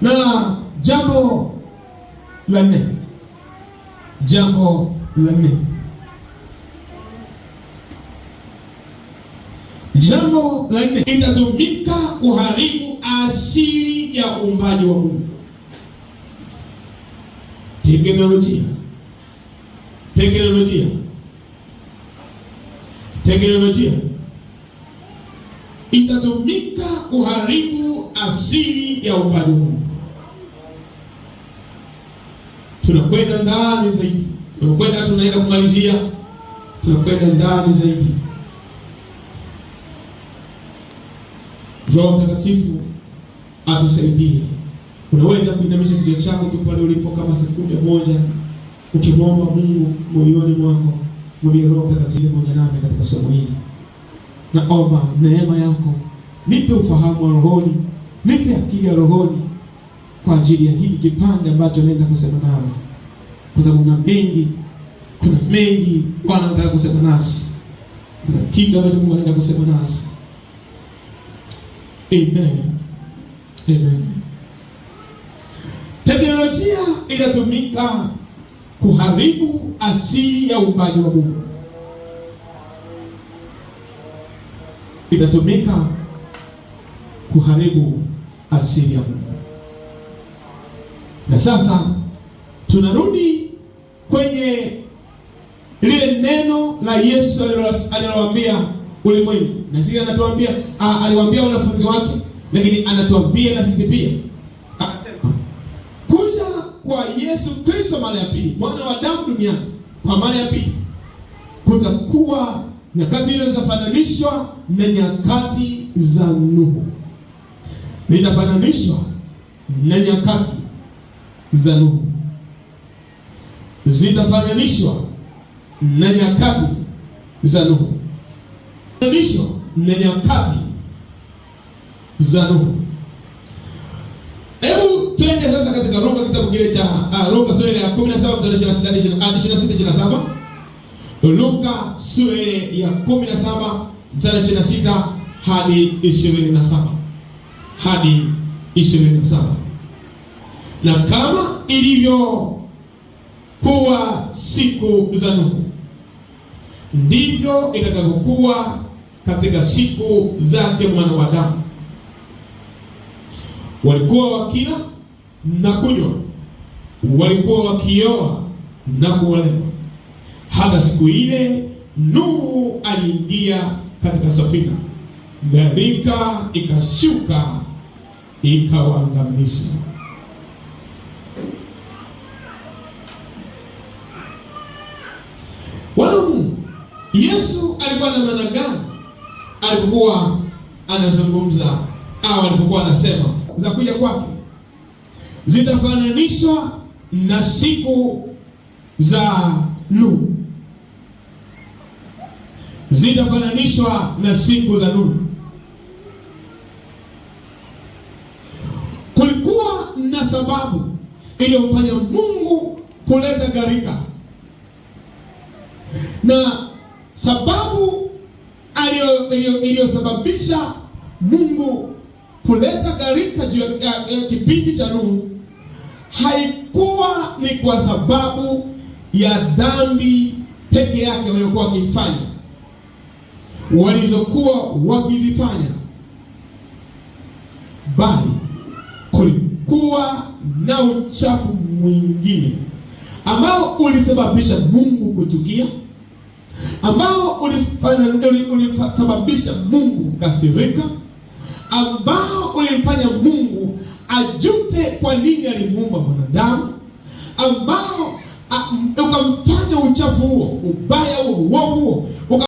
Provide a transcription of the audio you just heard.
Na jambo la nne, itatumika kuharibu asili ya uumbaji wa Mungu. Teknolojia itatumika kuharibu asili ya uumbaji wa Mungu. Tunakwenda ndani zaidi, tunaenda kumalizia, tunakwenda ndani zaidi. Roho Mtakatifu atusaidie. Unaweza kuinamisha kichwa chako tu pale ulipo kama sekunde moja, ukimwomba Mungu moyoni mwako. Mwambie Roho Mtakatifu pamoja nami katika somo hili. Naomba neema yako, nipe ufahamu wa rohoni, nipe akili ya rohoni kwa ajili ya hili kipande ambacho naenda kusema nawe. Kwa sababu kuna mengi Bwana anataka kusema nasi. Kuna kitu ambacho Mungu anaenda kusema nasi. Amen. Teknolojia inatumika kuharibu asili ya uumbaji wa Mungu. Itatumika kuharibu asili ya Mungu. Na sasa tunarudi kwenye lile neno la Yesu alilowaambia ulimwengu. Na sisi anatuambia, aliwaambia wanafunzi wake, lakini anatuambia na sisi pia. Kuja kwa Yesu Kristo mara ya pili, mwana wa Adamu duniani kwa mara ya pili, kutakuwa nyakati hizo zitafananishwa na nyakati za Nuhu. Zitafananishwa na nyakati za Nuhu. Zitafananishwa na nyakati za Nuhu. Zitafananishwa na nyakati za Nuhu. Hebu twende sasa katika Luka, kitabu kile cha Luka sura ya 17:26-27. Luka sura ya 17:26 hadi 27. Na kama ilivyokuwa siku za Nuhu, ndivyo itakavyokuwa katika siku zake mwana wa Adamu. Walikuwa wakila na kunywa, walikuwa wakioa na kuolewa, hata siku ile Nuhu aliingia katika safina, gharika ikashuka ikawaangamiza. Wanamu, Yesu alikuwa na maana gani alipokuwa anazungumza au alipokuwa anasema za kuja kwake zitafananishwa na siku za Nuhu? Zitafananishwa na siku za Nuhu. Kulikuwa na sababu iliyomfanya Mungu kuleta gharika, na sababu iliyosababisha Mungu kuleta gharika juu ya kipindi cha Nuhu haikuwa ni kwa sababu ya dhambi peke yake walizokuwa wakizifanya, bali kulikuwa na uchafu mwingine ambao ulisababisha Mungu kuchukia, ambao ulisababisha Mungu kukasirika, ambao ulimfanya Mungu ajute kwa nini alimuumba mwanadamu, ambao ukamfanya uchafu huo, ubaya huo, uovu huo